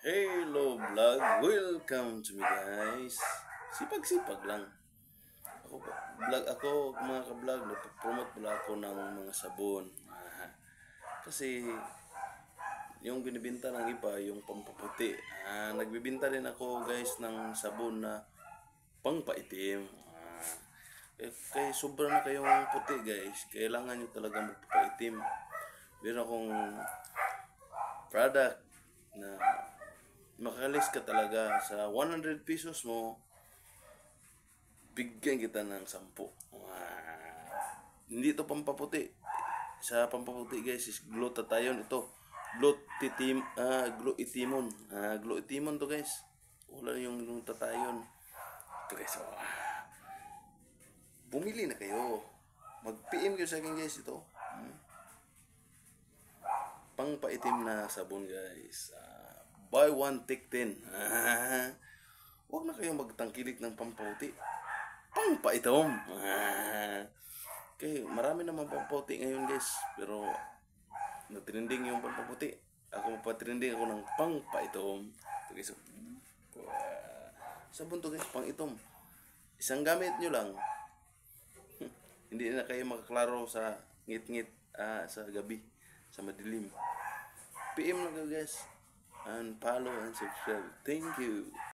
Hello vlog, welcome to me guys. Sipag-sipag lang. Ako mga ka-vlog, nagpo-promote pala ako ng mga sabon. Kasi yung binibenta ng iba, yung pampaputi. Nagbibenta din ako guys ng sabon na pangpaitim. Kaya sobra na kayong puti guys, kailangan nyo talaga magpapaitim. Meron akong product na makalis ka talaga sa 100 pesos mo, bigyan kita ng 10. Hindi ito pampaputi. Sa pampaputi guys is glutathione ito. Glutathione. Glutathione to guys. Wala yung glutathione. Ito guys. Bumili na kayo. Mag-PM kayo sa akin guys ito. Pangpaitim na sabon guys. Buy one take 10. Huwag na kayong magtangkilik ng pampaputi. Pangpaitom. Okay, marami naman pampaputi ngayon guys. Pero natrending yung pampaputi. Ako patrending ako ng pangpaitom. Ito guys. Sabon to guys, pangitom. Isang gamit nyo lang. Hindi na kayo makaklaro sa ngit-ngit sa gabi, sa madilim. PM lang kayo guys. And follow and subscribe. Thank you.